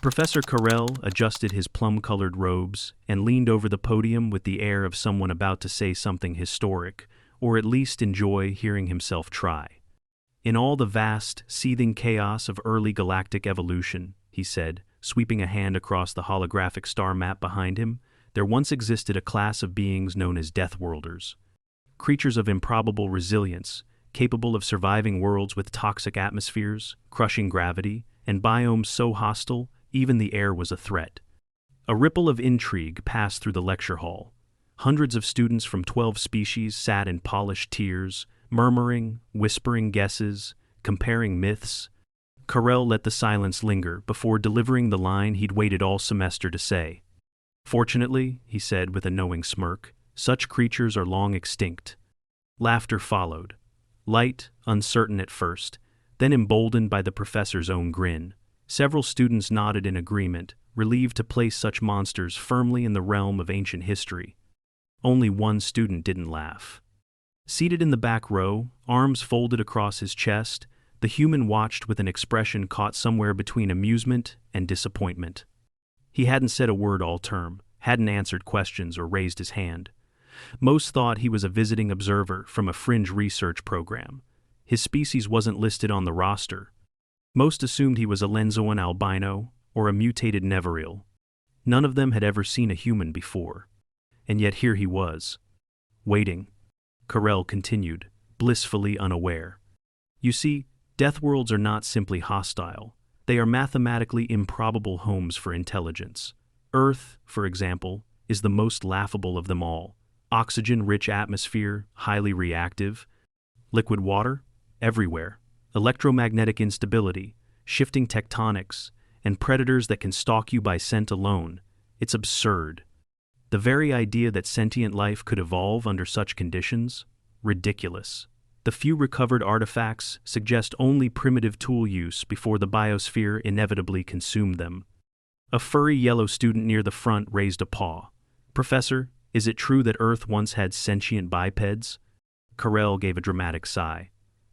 Professor Carell adjusted his plum-colored robes and leaned over the podium with the air of someone about to say something historic, or at least enjoy hearing himself try. In all the vast, seething chaos of early galactic evolution, he said, sweeping a hand across the holographic star map behind him, there once existed a class of beings known as Deathworlders. Creatures of improbable resilience, capable of surviving worlds with toxic atmospheres, crushing gravity, and biomes so hostile, even the air was a threat. A ripple of intrigue passed through the lecture hall. Hundreds of students from 12 species sat in polished tiers, murmuring, whispering guesses, comparing myths. Carell let the silence linger before delivering the line he'd waited all semester to say. Fortunately, he said with a knowing smirk, such creatures are long extinct. Laughter followed. Light, uncertain at first, then emboldened by the professor's own grin. Several students nodded in agreement, relieved to place such monsters firmly in the realm of ancient history. Only one student didn't laugh. Seated in the back row, arms folded across his chest, the human watched with an expression caught somewhere between amusement and disappointment. He hadn't said a word all term, hadn't answered questions or raised his hand. Most thought he was a visiting observer from a fringe research program. His species wasn't listed on the roster. Most assumed he was a Lenzoan albino or a mutated Neverial. None of them had ever seen a human before. And yet here he was, waiting. Carell continued, blissfully unaware. You see, Deathworlds are not simply hostile. They are mathematically improbable homes for intelligence. Earth, for example, is the most laughable of them all. Oxygen-rich atmosphere, highly reactive. Liquid water? Everywhere. Electromagnetic instability, shifting tectonics, and predators that can stalk you by scent alone. It's absurd. The very idea that sentient life could evolve under such conditions? Ridiculous. The few recovered artifacts suggest only primitive tool use before the biosphere inevitably consumed them. A furry yellow student near the front raised a paw. Professor, is it true that Earth once had sentient bipeds? Carell gave a dramatic sigh.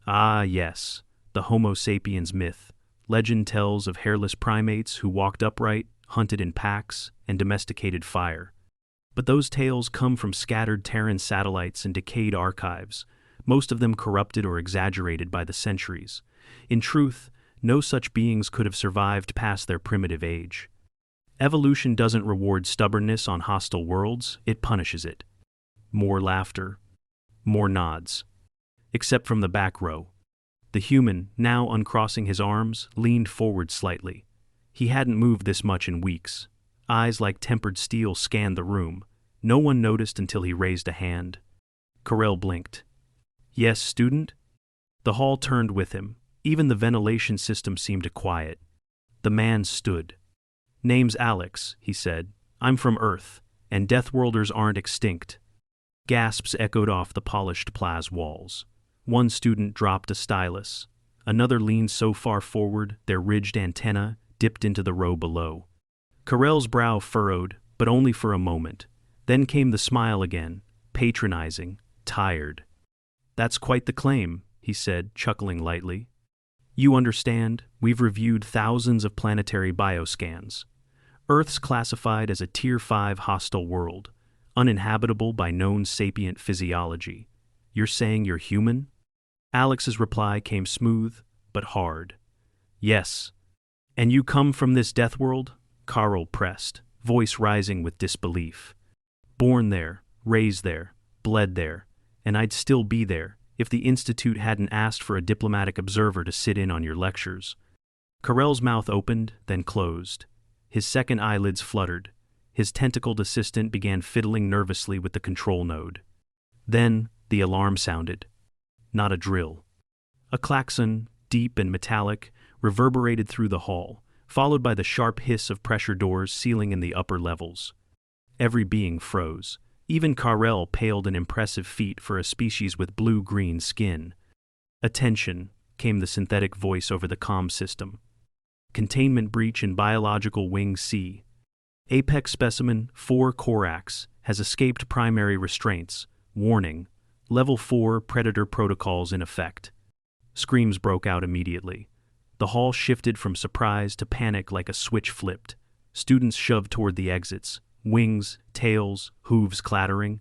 Ah, yes, the Homo sapiens myth. Legend tells of hairless primates who walked upright, hunted in packs, and domesticated fire. But those tales come from scattered Terran satellites and decayed archives, most of them corrupted or exaggerated by the centuries. In truth, no such beings could have survived past their primitive age. Evolution doesn't reward stubbornness on hostile worlds, it punishes it. More laughter. More nods. Except from the back row. The human, now uncrossing his arms, leaned forward slightly. He hadn't moved this much in weeks. Eyes like tempered steel scanned the room. No one noticed until he raised a hand. Carell blinked. Yes, student? The hall turned with him. Even the ventilation system seemed to quiet. The man stood. Name's Alex, he said. I'm from Earth, and Deathworlders aren't extinct. Gasps echoed off the polished Plaz walls. One student dropped a stylus. Another leaned so far forward, their ridged antenna dipped into the row below. Carell's brow furrowed, but only for a moment. Then came the smile again, patronizing, tired. That's quite the claim, he said, chuckling lightly. You understand, we've reviewed thousands of planetary bioscans. Earth's classified as a Tier 5 hostile world, uninhabitable by known sapient physiology. You're saying you're human? Alex's reply came smooth, but hard. Yes. And you come from this Deathworld? Carell pressed, voice rising with disbelief. Born there, raised there, bled there, and I'd still be there if the Institute hadn't asked for a diplomatic observer to sit in on your lectures. Carell's mouth opened, then closed. His second eyelids fluttered. His tentacled assistant began fiddling nervously with the control node. Then, the alarm sounded. Not a drill. A klaxon, deep and metallic, reverberated through the hall, followed by the sharp hiss of pressure doors sealing in the upper levels. Every being froze. Even Carell paled an impressive feat for a species with blue-green skin. Attention, came the synthetic voice over the comm system. Containment breach in biological wing C. Apex specimen 4 Corax has escaped primary restraints. Warning, Level 4 predator protocols in effect. Screams broke out immediately. The hall shifted from surprise to panic like a switch flipped. Students shoved toward the exits, wings, tails, hooves clattering.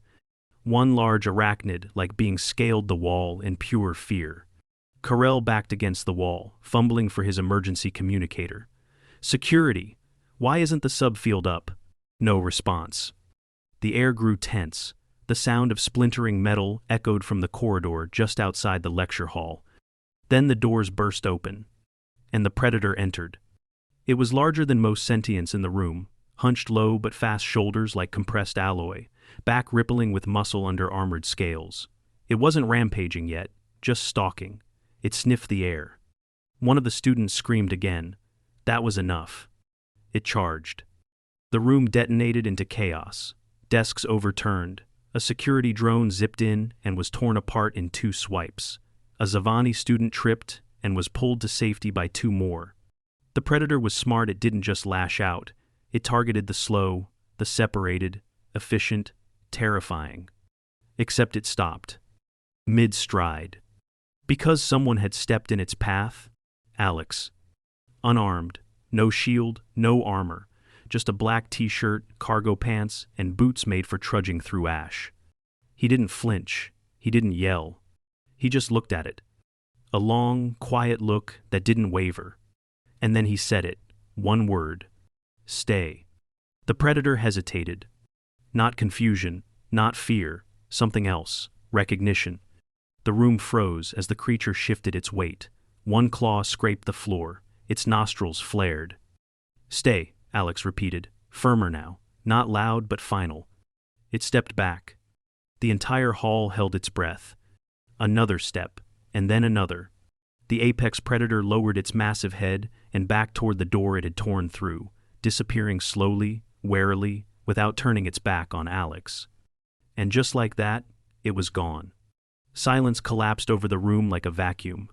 One large arachnid like being scaled the wall in pure fear. Carell backed against the wall, fumbling for his emergency communicator. Security! Why isn't the subfield up? No response. The air grew tense. The sound of splintering metal echoed from the corridor just outside the lecture hall. Then the doors burst open, and the predator entered. It was larger than most sentients in the room, hunched low but fast shoulders like compressed alloy, back rippling with muscle under armored scales. It wasn't rampaging yet, just stalking. It sniffed the air. One of the students screamed again. That was enough. It charged. The room detonated into chaos. Desks overturned. A security drone zipped in and was torn apart in 2 swipes. A Zavani student tripped and was pulled to safety by 2 more. The predator was smart. It didn't just lash out. It targeted the slow, the separated, efficient, terrifying. Except it stopped. Mid-stride. Because someone had stepped in its path, Alex. Unarmed, no shield, no armor, just a black t-shirt, cargo pants, and boots made for trudging through ash. He didn't flinch. He didn't yell. He just looked at it. A long, quiet look that didn't waver. And then he said it. One word. Stay. The predator hesitated. Not confusion, not fear, something else. Recognition. The room froze as the creature shifted its weight. One claw scraped the floor. Its nostrils flared. Stay, Alex repeated, firmer now, not loud but final. It stepped back. The entire hall held its breath. Another step, and then another. The apex predator lowered its massive head and backed toward the door it had torn through, disappearing slowly, warily, without turning its back on Alex. And just like that, it was gone. Silence collapsed over the room like a vacuum.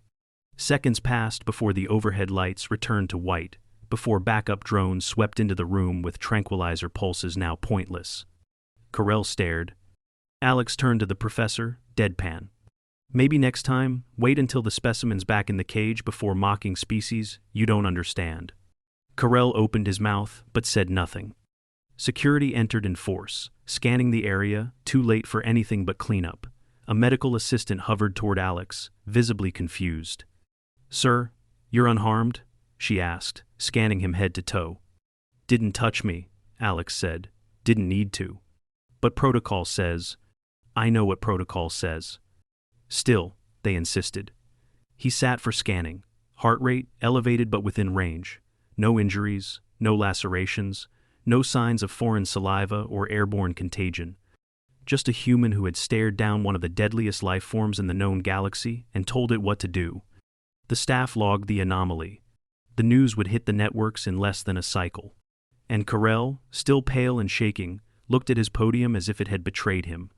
Seconds passed before the overhead lights returned to white, before backup drones swept into the room with tranquilizer pulses now pointless. Carell stared. Alex turned to the professor, deadpan. Maybe next time, wait until the specimen's back in the cage before mocking species you don't understand. Carell opened his mouth, but said nothing. Security entered in force, scanning the area, too late for anything but cleanup. A medical assistant hovered toward Alex, visibly confused. Sir, you're unharmed? She asked, scanning him head to toe. Didn't touch me, Alex said. Didn't need to. But protocol says. I know what protocol says. Still, they insisted. He sat for scanning. Heart rate elevated but within range. No injuries, no lacerations, no signs of foreign saliva or airborne contagion. Just a human who had stared down one of the deadliest life forms in the known galaxy and told it what to do. The staff logged the anomaly. The news would hit the networks in less than a cycle. And Carell, still pale and shaking, looked at his podium as if it had betrayed him.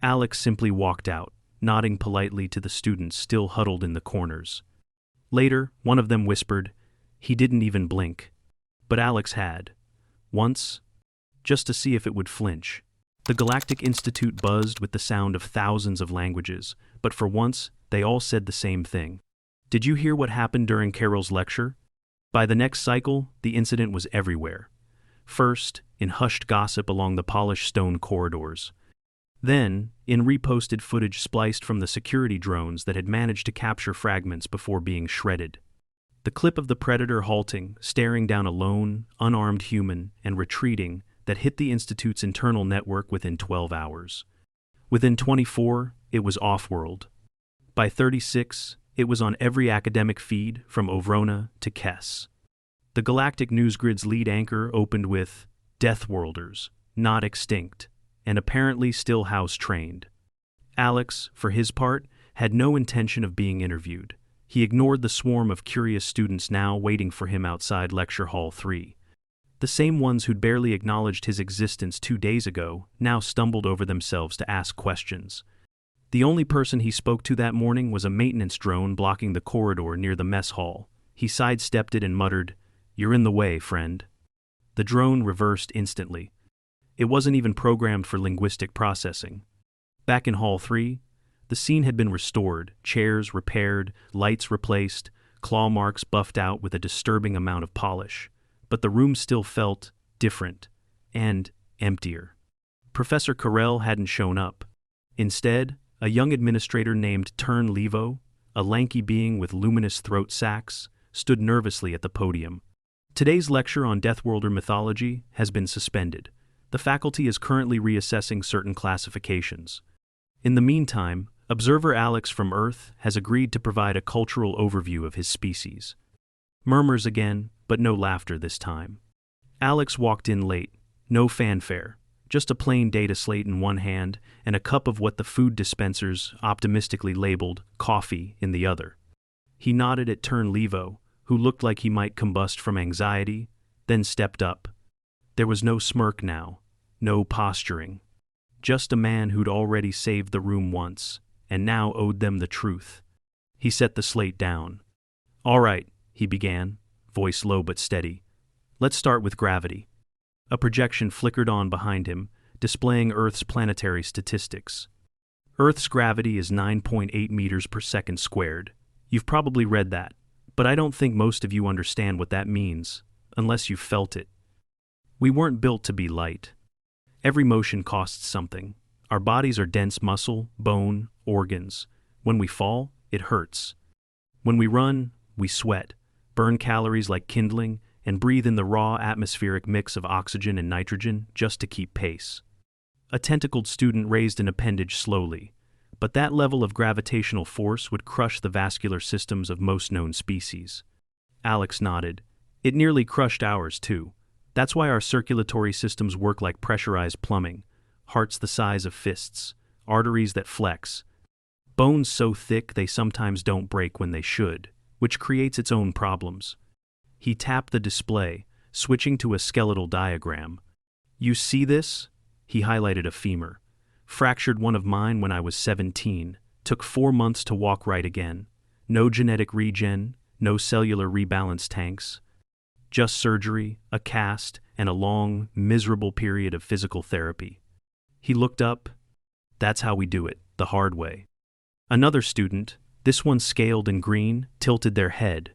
Alex simply walked out, nodding politely to the students still huddled in the corners. Later, one of them whispered, he didn't even blink. But Alex had. Once, just to see if it would flinch. The Galactic Institute buzzed with the sound of thousands of languages, but for once, they all said the same thing. Did you hear what happened during Carol's lecture? By the next cycle, the incident was everywhere. First, in hushed gossip along the polished stone corridors. Then, in reposted footage spliced from the security drones that had managed to capture fragments before being shredded. The clip of the predator halting, staring down a lone, unarmed human, and retreating that hit the Institute's internal network within 12 hours. Within 24, it was off-world. By 36, it was on every academic feed from Ovrona to Kess. The Galactic News Grid's lead anchor opened with Deathworlders, not extinct, and apparently still house-trained. Alex, for his part, had no intention of being interviewed. He ignored the swarm of curious students now waiting for him outside Lecture Hall 3. The same ones who'd barely acknowledged his existence 2 days ago now stumbled over themselves to ask questions. The only person he spoke to that morning was a maintenance drone blocking the corridor near the mess hall. He sidestepped it and muttered, "You're in the way, friend." The drone reversed instantly. It wasn't even programmed for linguistic processing. Back in Hall 3, the scene had been restored, chairs repaired, lights replaced, claw marks buffed out with a disturbing amount of polish, but the room still felt different and emptier. Professor Carell hadn't shown up. Instead, a young administrator named Turn Levo, a lanky being with luminous throat sacs, stood nervously at the podium. Today's lecture on Deathworlder mythology has been suspended. The faculty is currently reassessing certain classifications. In the meantime, observer Alex from Earth has agreed to provide a cultural overview of his species. Murmurs again, but no laughter this time. Alex walked in late, no fanfare, just a plain data slate in one hand and a cup of what the food dispensers optimistically labeled coffee in the other. He nodded at Turn Levo, who looked like he might combust from anxiety, then stepped up. There was no smirk now, no posturing. Just a man who'd already saved the room once, and now owed them the truth. He set the slate down. "All right," he began, voice low but steady. "Let's start with gravity." A projection flickered on behind him, displaying Earth's planetary statistics. Earth's gravity is 9.8 meters per second squared. You've probably read that, but I don't think most of you understand what that means, unless you've felt it. We weren't built to be light. Every motion costs something. Our bodies are dense muscle, bone, organs. When we fall, it hurts. When we run, we sweat, burn calories like kindling, and breathe in the raw atmospheric mix of oxygen and nitrogen just to keep pace. A tentacled student raised an appendage slowly, but that level of gravitational force would crush the vascular systems of most known species. Alex nodded. It nearly crushed ours, too. That's why our circulatory systems work like pressurized plumbing, hearts the size of fists, arteries that flex, bones so thick they sometimes don't break when they should, which creates its own problems. He tapped the display, switching to a skeletal diagram. "You see this?" He highlighted a femur. "Fractured one of mine when I was 17. Took 4 months to walk right again. No genetic regen, no cellular rebalance tanks. Just surgery, a cast, and a long, miserable period of physical therapy." He looked up. "That's how we do it, the hard way." Another student, this one scaled and green, tilted their head.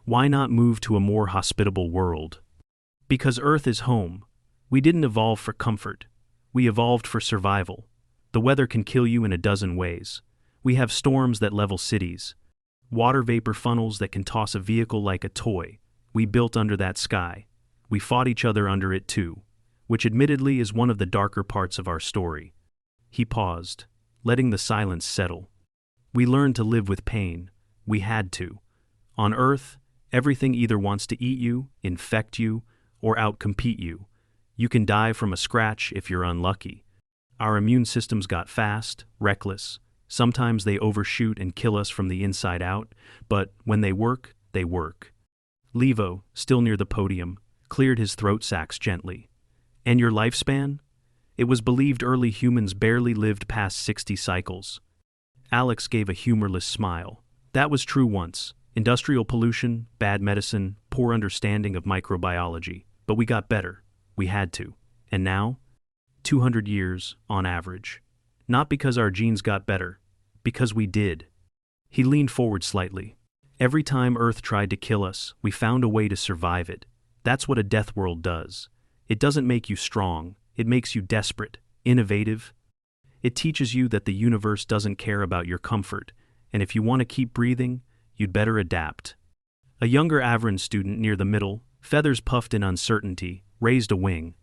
"Why not move to a more hospitable world?" "Because Earth is home. We didn't evolve for comfort. We evolved for survival. The weather can kill you in a dozen ways. We have storms that level cities. Water vapor funnels that can toss a vehicle like a toy. We built under that sky. We fought each other under it too, which admittedly is one of the darker parts of our story." He paused, letting the silence settle. "We learned to live with pain. We had to. On Earth, everything either wants to eat you, infect you, or outcompete you. You can die from a scratch if you're unlucky. Our immune systems got fast, reckless. Sometimes they overshoot and kill us from the inside out, but when they work, they work." Levo, still near the podium, cleared his throat sacs gently. "And your lifespan? It was believed early humans barely lived past 60 cycles." Alex gave a humorless smile. "That was true once. Industrial pollution, bad medicine, poor understanding of microbiology. But we got better. We had to. And now? 200 years, on average. Not because our genes got better. Because we did." He leaned forward slightly. "Every time Earth tried to kill us, we found a way to survive it. That's what a death world does. It doesn't make you strong. It makes you desperate, innovative. It teaches you that the universe doesn't care about your comfort, and if you want to keep breathing, you'd better adapt." A younger Avran student near the middle, feathers puffed in uncertainty, raised a wing.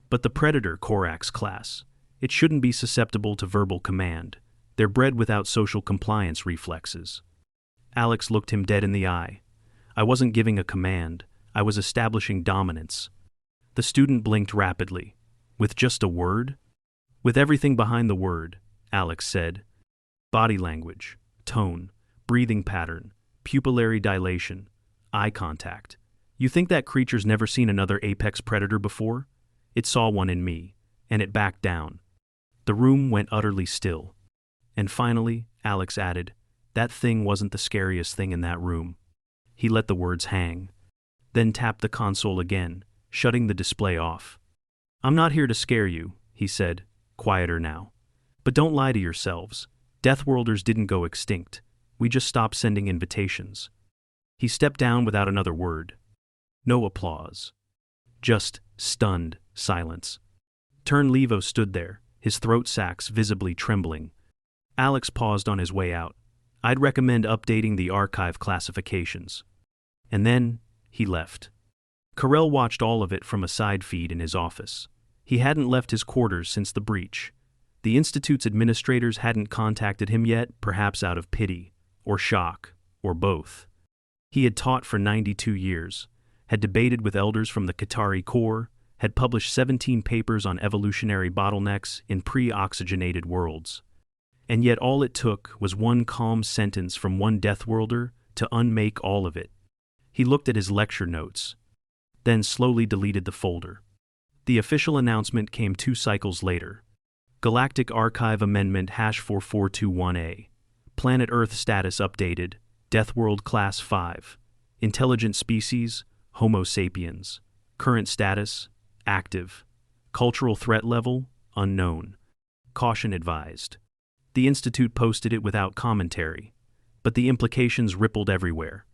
"But the Predator Corax class, it shouldn't be susceptible to verbal command. They're bred without social compliance reflexes." Alex looked him dead in the eye. "I wasn't giving a command. I was establishing dominance." The student blinked rapidly. "With just a word?" "With everything behind the word," Alex said. "Body language, tone, breathing pattern, pupillary dilation, eye contact. You think that creature's never seen another apex predator before? It saw one in me, and it backed down." The room went utterly still. And finally, Alex added, "That thing wasn't the scariest thing in that room." He let the words hang, then tapped the console again, shutting the display off. "I'm not here to scare you," he said, quieter now. "But don't lie to yourselves. Deathworlders didn't go extinct. We just stopped sending invitations." He stepped down without another word. No applause. Just stunned silence. Levo stood there, his throat sacs visibly trembling. Alex paused on his way out. I'd recommend updating the archive classifications. And then, he left. Carell watched all of it from a side feed in his office. He hadn't left his quarters since the breach. The Institute's administrators hadn't contacted him yet, perhaps out of pity, or shock, or both. He had taught for 92 years, had debated with elders from the Qatari Corps, had published 17 papers on evolutionary bottlenecks in pre-oxygenated worlds. And yet all it took was one calm sentence from one Deathworlder to unmake all of it. He looked at his lecture notes, then slowly deleted the folder. The official announcement came 2 cycles later. Galactic Archive Amendment #4421A. Planet Earth status updated. Deathworld Class 5. Intelligent species, Homo sapiens. Current status, active. Cultural threat level, unknown. Caution advised. The Institute posted it without commentary, but the implications rippled everywhere.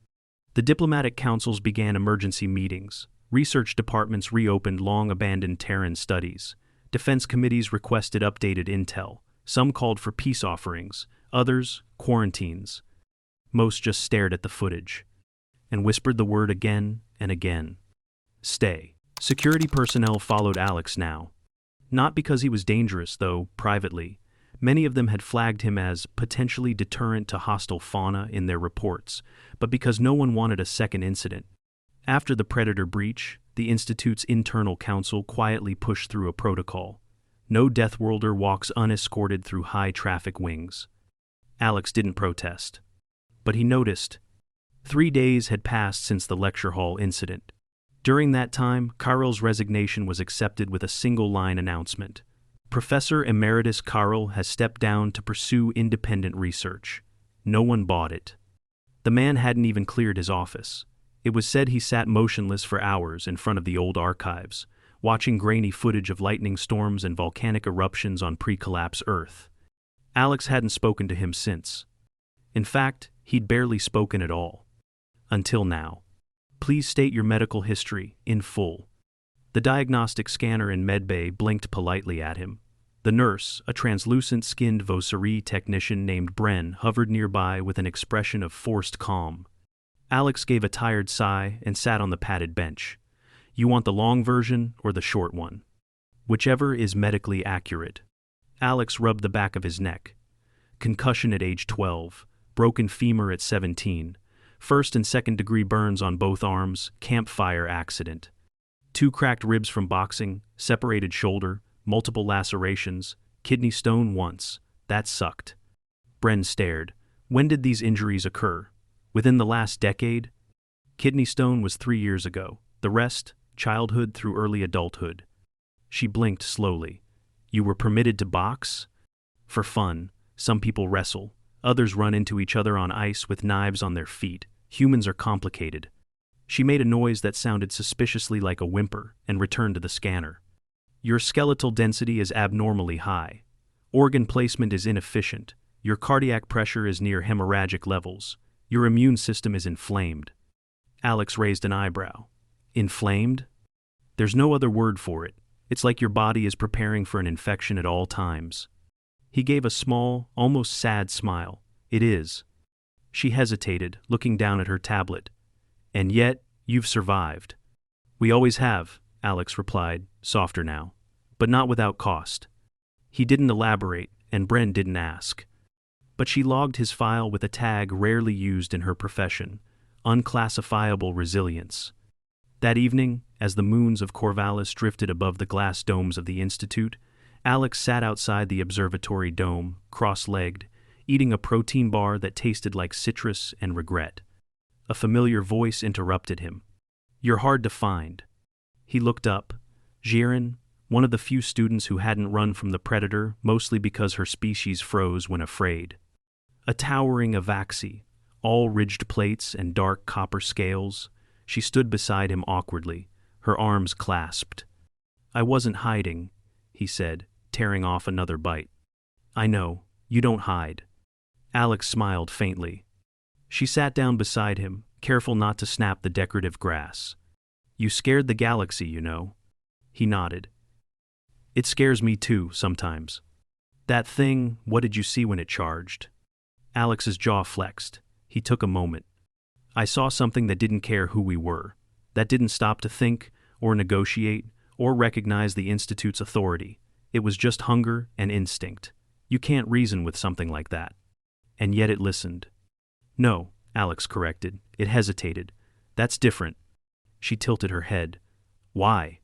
The diplomatic councils began emergency meetings. Research departments reopened long-abandoned Terran studies. Defense committees requested updated intel. Some called for peace offerings, others, quarantines. Most just stared at the footage and whispered the word again and again. Stay. Security personnel followed Alex now. Not because he was dangerous, though, privately. Many of them had flagged him as potentially deterrent to hostile fauna in their reports, but because no one wanted a second incident. After the Predator breach, the Institute's internal council quietly pushed through a protocol. No Deathworlder walks unescorted through high-traffic wings. Alex didn't protest. But he noticed. 3 days had passed since the lecture hall incident. During that time, Carell's resignation was accepted with a single-line announcement. Professor Emeritus Carell has stepped down to pursue independent research. No one bought it. The man hadn't even cleared his office. It was said he sat motionless for hours in front of the old archives, watching grainy footage of lightning storms and volcanic eruptions on pre-collapse Earth. Alex hadn't spoken to him since. In fact, he'd barely spoken at all. Until now. Please state your medical history, in full. The diagnostic scanner in medbay blinked politely at him. The nurse, a translucent-skinned Vocerie technician named Bren, hovered nearby with an expression of forced calm. Alex gave a tired sigh and sat on the padded bench. You want the long version or the short one? Whichever is medically accurate. Alex rubbed the back of his neck. Concussion at age 12, broken femur at 17, first and second degree burns on both arms, campfire accident. 2 cracked ribs from boxing, separated shoulder, multiple lacerations, kidney stone once. That sucked. Bren stared. When did these injuries occur? Within the last decade? Kidney stone was 3 years ago. The rest, childhood through early adulthood. She blinked slowly. You were permitted to box? For fun. Some people wrestle. Others run into each other on ice with knives on their feet. Humans are complicated. She made a noise that sounded suspiciously like a whimper and returned to the scanner. Your skeletal density is abnormally high. Organ placement is inefficient. Your cardiac pressure is near hemorrhagic levels. Your immune system is inflamed. Alex raised an eyebrow. Inflamed? There's no other word for it. It's like your body is preparing for an infection at all times. He gave a small, almost sad smile. It is. She hesitated, looking down at her tablet. And yet, you've survived. We always have, Alex replied, softer now. But not without cost. He didn't elaborate, and Bren didn't ask. But she logged his file with a tag rarely used in her profession, unclassifiable resilience. That evening, as the moons of Corvallis drifted above the glass domes of the Institute, Alex sat outside the observatory dome, cross-legged, eating a protein bar that tasted like citrus and regret. A familiar voice interrupted him. You're hard to find. He looked up. Jiren, one of the few students who hadn't run from the Predator, mostly because her species froze when afraid. A towering Avaxi, all ridged plates and dark copper scales. She stood beside him awkwardly, her arms clasped. I wasn't hiding, he said, tearing off another bite. I know, you don't hide. Alex smiled faintly. She sat down beside him, careful not to snap the decorative grass. You scared the galaxy, you know. He nodded. It scares me too, sometimes. That thing, what did you see when it charged? Alex's jaw flexed. He took a moment. I saw something that didn't care who we were, that didn't stop to think, or negotiate, or recognize the Institute's authority. It was just hunger and instinct. You can't reason with something like that. And yet it listened. No, Alex corrected. It hesitated. That's different. She tilted her head. Why?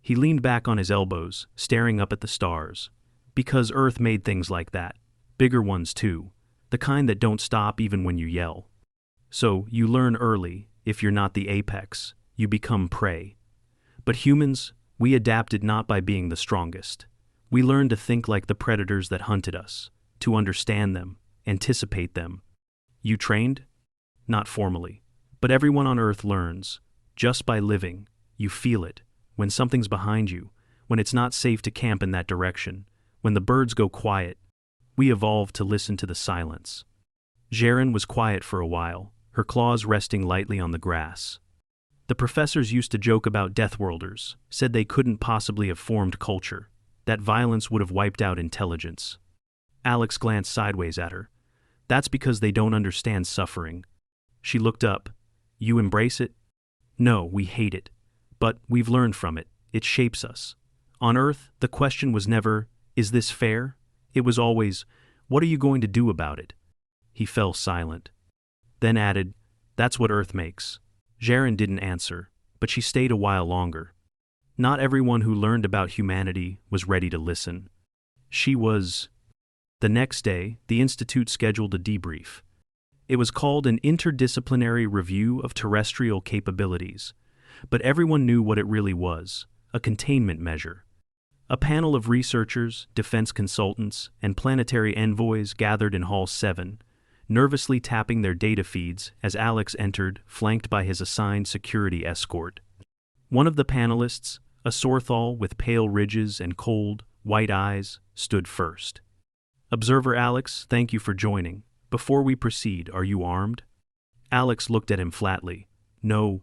He leaned back on his elbows, staring up at the stars. Because Earth made things like that. Bigger ones too. The kind that don't stop even when you yell. So, you learn early, if you're not the apex, you become prey. But humans, we adapted not by being the strongest. We learned to think like the predators that hunted us, to understand them, anticipate them. You trained? Not formally. But everyone on Earth learns. Just by living, you feel it. When something's behind you, when it's not safe to camp in that direction, when the birds go quiet, we evolved to listen to the silence. Jaren was quiet for a while, her claws resting lightly on the grass. The professors used to joke about Deathworlders, said they couldn't possibly have formed culture, that violence would have wiped out intelligence. Alex glanced sideways at her. That's because they don't understand suffering. She looked up. You embrace it? No, we hate it. But we've learned from it. It shapes us. On Earth, the question was never, is this fair? It was always, what are you going to do about it? He fell silent. Then added, that's what Earth makes. Jaren didn't answer, but she stayed a while longer. Not everyone who learned about humanity was ready to listen. She was. The next day, the Institute scheduled a debrief. It was called an Interdisciplinary Review of Terrestrial Capabilities, but everyone knew what it really was, a containment measure. A panel of researchers, defense consultants, and planetary envoys gathered in Hall 7, nervously tapping their data feeds as Alex entered, flanked by his assigned security escort. One of the panelists, a Sorthal with pale ridges and cold, white eyes, stood first. Observer Alex, thank you for joining. Before we proceed, are you armed? Alex looked at him flatly. No.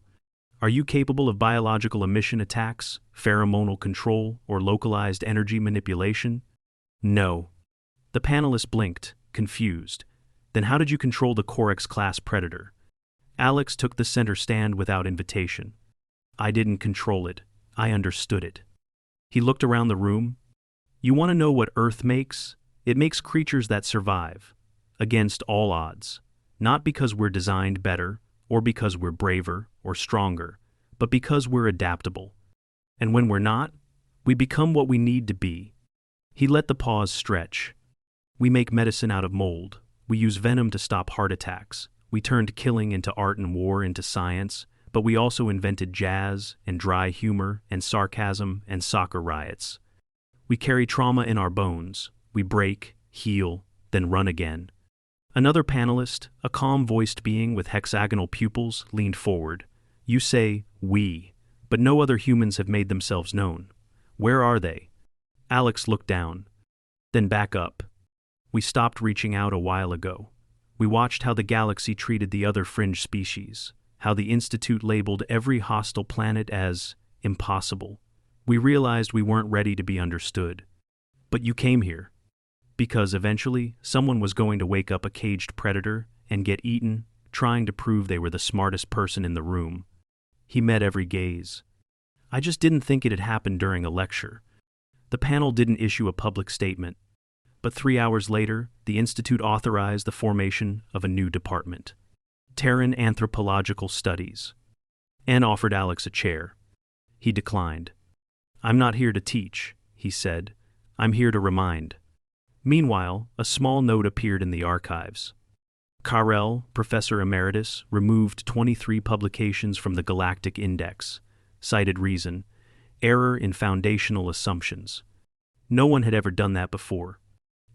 Are you capable of biological emission attacks, pheromonal control, or localized energy manipulation? No. The panelist blinked, confused. Then how did you control the Corex-class predator? Alex took the center stand without invitation. I didn't control it. I understood it. He looked around the room. You want to know what Earth makes? It makes creatures that survive. Against all odds. Not because we're designed better, or because we're braver or stronger, but because we're adaptable. And when we're not, we become what we need to be. He let the pause stretch. We make medicine out of mold. We use venom to stop heart attacks. We turned killing into art and war into science, but we also invented jazz and dry humor and sarcasm and soccer riots. We carry trauma in our bones. We break, heal, then run again. Another panelist, a calm-voiced being with hexagonal pupils, leaned forward. You say, we, but no other humans have made themselves known. Where are they? Alex looked down, then back up. We stopped reaching out a while ago. We watched how the galaxy treated the other fringe species, how the Institute labeled every hostile planet as impossible. We realized we weren't ready to be understood. But you came here. Because eventually, someone was going to wake up a caged predator and get eaten, trying to prove they were the smartest person in the room. He met every gaze. I just didn't think it'd happen during a lecture. The panel didn't issue a public statement. But 3 hours later, the Institute authorized the formation of a new department. Terran Anthropological Studies. And offered Alex a chair. He declined. I'm not here to teach, he said. I'm here to remind. Meanwhile, a small note appeared in the archives. Carrel, Professor Emeritus, removed 23 publications from the Galactic Index. Cited reason: error in foundational assumptions. No one had ever done that before.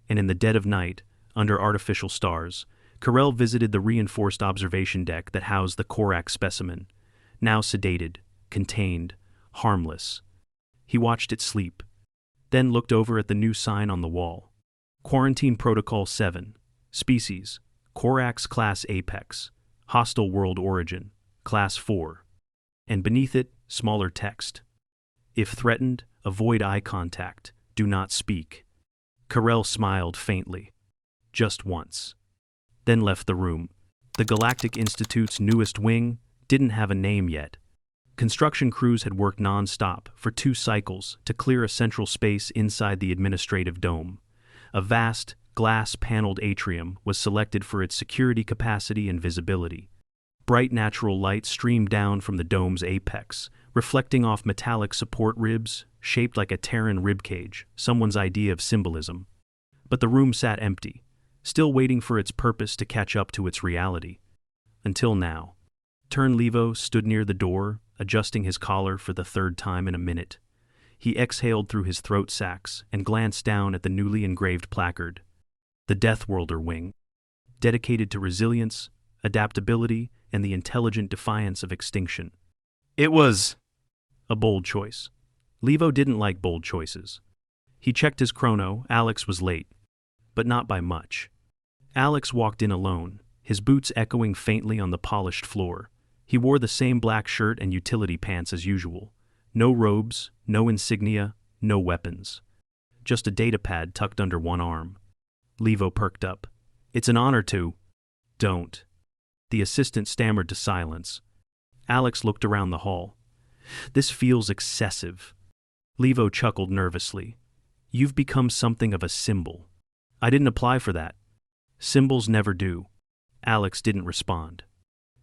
And in the dead of night, under artificial stars, Carrel visited the reinforced observation deck that housed the Korak specimen, now sedated, contained, harmless. He watched it sleep, then looked over at the new sign on the wall. Quarantine Protocol 7. Species: Corax Class Apex. Hostile world origin, class 4. And beneath it, smaller text. If threatened, avoid eye contact, do not speak. Carell smiled faintly. Just once. Then left the room. The Galactic Institute's newest wing didn't have a name yet. Construction crews had worked non-stop for 2 cycles to clear a central space inside the administrative dome. A vast, glass-paneled atrium was selected for its security capacity and visibility. Bright natural light streamed down from the dome's apex, reflecting off metallic support ribs shaped like a Terran ribcage, someone's idea of symbolism. But the room sat empty, still waiting for its purpose to catch up to its reality. Until now. Levo stood near the door, adjusting his collar for the 3rd time in a minute. He exhaled through his throat sacs and glanced down at the newly engraved placard. The Deathworlder wing. Dedicated to resilience, adaptability, and the intelligent defiance of extinction. It was a bold choice. Levo didn't like bold choices. He checked his chrono. Alex was late. But not by much. Alex walked in alone, his boots echoing faintly on the polished floor. He wore the same black shirt and utility pants as usual. No robes, no insignia, no weapons. Just a datapad tucked under one arm. Levo perked up. It's an honor to. Don't. The assistant stammered to silence. Alex looked around the hall. This feels excessive. Levo chuckled nervously. You've become something of a symbol. I didn't apply for that. Symbols never do. Alex didn't respond.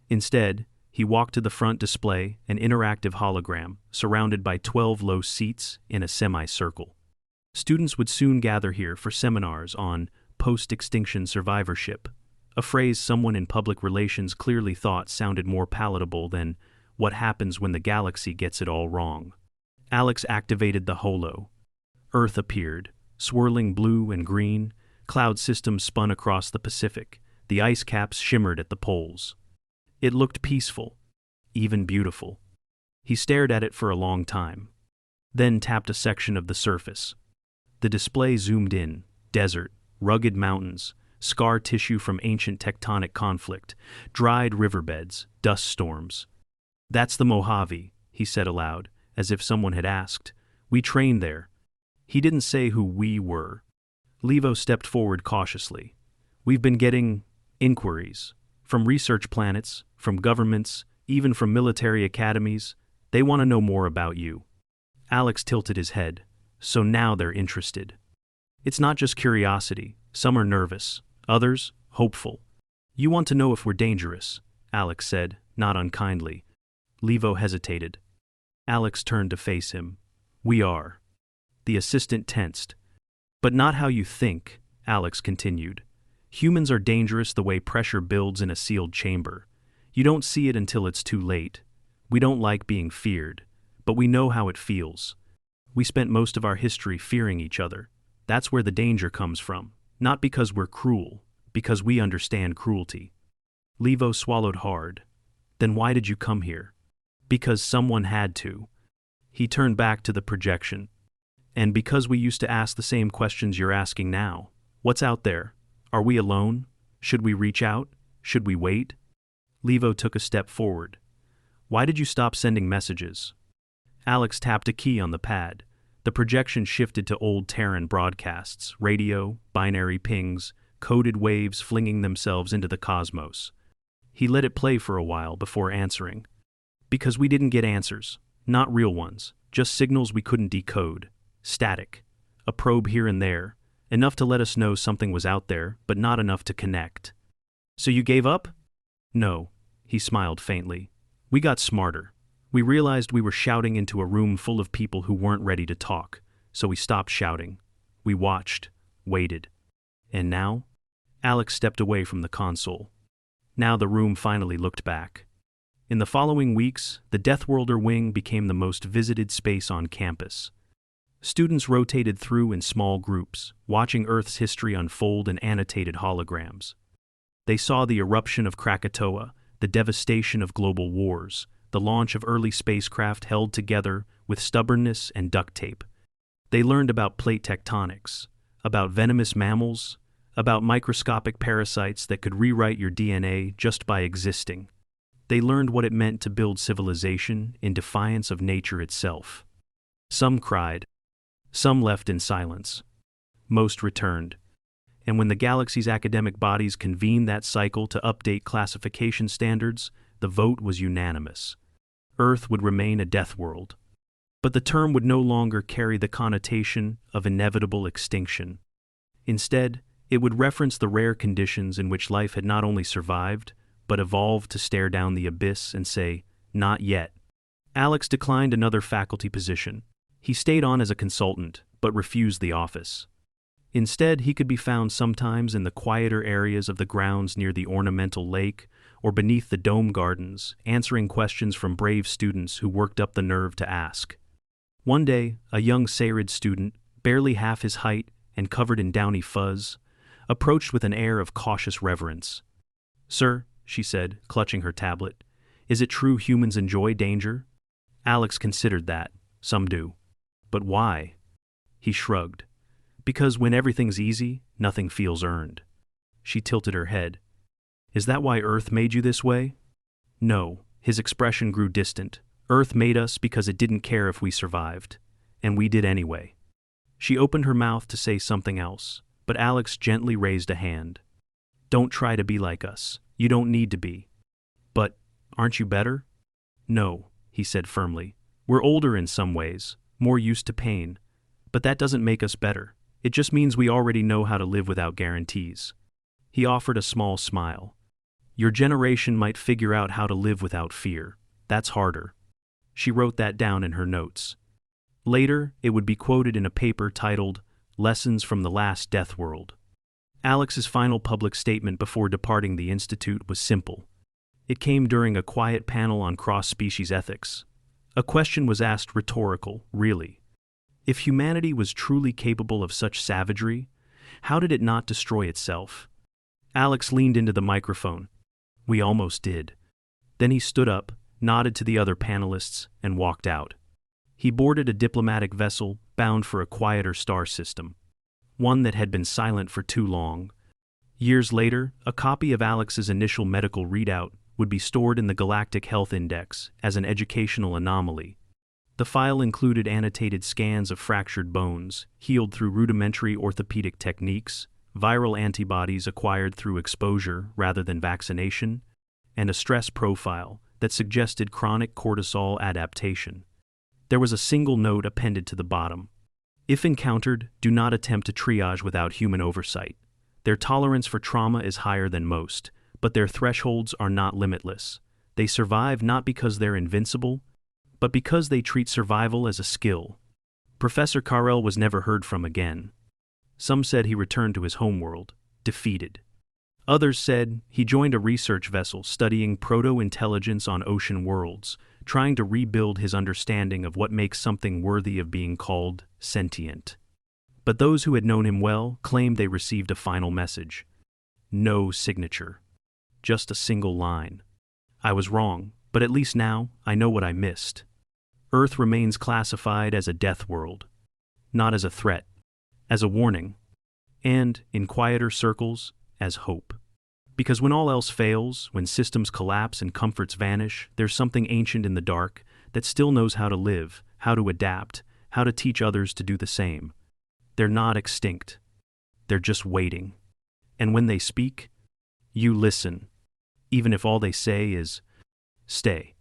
Instead, he walked to the front display, an interactive hologram, surrounded by 12 low seats in a semicircle. Students would soon gather here for seminars on post-extinction survivorship, a phrase someone in public relations clearly thought sounded more palatable than what happens when the galaxy gets it all wrong. Alex activated the holo. Earth appeared, swirling blue and green. Cloud systems spun across the Pacific. The ice caps shimmered at the poles. It looked peaceful, even beautiful. He stared at it for a long time, then tapped a section of the surface. The display zoomed in: desert, rugged mountains, scar tissue from ancient tectonic conflict, dried riverbeds, dust storms. That's the Mojave, he said aloud, as if someone had asked. We trained there. He didn't say who we were. Levo stepped forward cautiously. We've been getting inquiries. From research planets, from governments, even from military academies. They want to know more about you. Alex tilted his head. So now they're interested. It's not just curiosity. Some are nervous. Others, hopeful. You want to know if we're dangerous, Alex said, not unkindly. Levo hesitated. Alex turned to face him. We are. The assistant tensed. But not how you think, Alex continued. Humans are dangerous the way pressure builds in a sealed chamber. You don't see it until it's too late. We don't like being feared, but we know how it feels. We spent most of our history fearing each other. That's where the danger comes from. Not because we're cruel, because we understand cruelty. Levo swallowed hard. Then why did you come here? Because someone had to. He turned back to the projection. And because we used to ask the same questions you're asking now. What's out there? Are we alone? Should we reach out? Should we wait? Levo took a step forward. Why did you stop sending messages? Alex tapped a key on the pad. The projection shifted to old Terran broadcasts, radio, binary pings, coded waves flinging themselves into the cosmos. He let it play for a while before answering. Because we didn't get answers. Not real ones. Just signals we couldn't decode. Static. A probe here and there. Enough to let us know something was out there, but not enough to connect. So you gave up? No. He smiled faintly. We got smarter. We realized we were shouting into a room full of people who weren't ready to talk, so we stopped shouting. We watched, waited. And now? Alex stepped away from the console. Now the room finally looked back. In the following weeks, the Deathworlder wing became the most visited space on campus. Students rotated through in small groups, watching Earth's history unfold in annotated holograms. They saw the eruption of Krakatoa, the devastation of global wars, the launch of early spacecraft held together with stubbornness and duct tape. They learned about plate tectonics, about venomous mammals, about microscopic parasites that could rewrite your DNA just by existing. They learned what it meant to build civilization in defiance of nature itself. Some cried. Some left in silence. Most returned. And when the galaxy's academic bodies convened that cycle to update classification standards, the vote was unanimous. Earth would remain a death world. But the term would no longer carry the connotation of inevitable extinction. Instead, it would reference the rare conditions in which life had not only survived, but evolved to stare down the abyss and say, "Not yet." Alex declined another faculty position. He stayed on as a consultant, but refused the office. Instead, he could be found sometimes in the quieter areas of the grounds near the ornamental lake or beneath the dome gardens, answering questions from brave students who worked up the nerve to ask. One day, a young Sarid student, barely half his height and covered in downy fuzz, approached with an air of cautious reverence. "Sir," she said, clutching her tablet, "is it true humans enjoy danger?" Alex considered that. Some do. But why? He shrugged. Because when everything's easy, nothing feels earned. She tilted her head. "Is that why Earth made you this way?" No, his expression grew distant. Earth made us because it didn't care if we survived. And we did anyway. She opened her mouth to say something else, but Alex gently raised a hand. "Don't try to be like us. You don't need to be." "But, aren't you better?" "No," he said firmly. "We're older in some ways, more used to pain. But that doesn't make us better. It just means we already know how to live without guarantees." He offered a small smile. "Your generation might figure out how to live without fear. That's harder." She wrote that down in her notes. Later, it would be quoted in a paper titled Lessons from the Last Death World. Alex's final public statement before departing the institute was simple. It came during a quiet panel on cross-species ethics. A question was asked rhetorical, really. If humanity was truly capable of such savagery, how did it not destroy itself? Alex leaned into the microphone. "We almost did." Then he stood up, nodded to the other panelists, and walked out. He boarded a diplomatic vessel bound for a quieter star system, one that had been silent for too long. Years later, a copy of Alex's initial medical readout would be stored in the Galactic Health Index as an educational anomaly. The file included annotated scans of fractured bones, healed through rudimentary orthopedic techniques, viral antibodies acquired through exposure rather than vaccination, and a stress profile that suggested chronic cortisol adaptation. There was a single note appended to the bottom. If encountered, do not attempt to triage without human oversight. Their tolerance for trauma is higher than most, but their thresholds are not limitless. They survive not because they're invincible, but because they treat survival as a skill. Professor Carrel was never heard from again. Some said he returned to his homeworld, defeated. Others said he joined a research vessel studying proto-intelligence on ocean worlds, trying to rebuild his understanding of what makes something worthy of being called sentient. But those who had known him well claimed they received a final message. No signature. Just a single line. I was wrong, but at least now I know what I missed. Earth remains classified as a death world. Not as a threat, as a warning, and, in quieter circles, as hope. Because when all else fails, when systems collapse and comforts vanish, there's something ancient in the dark that still knows how to live, how to adapt, how to teach others to do the same. They're not extinct. They're just waiting. And when they speak, you listen, even if all they say is, "Stay."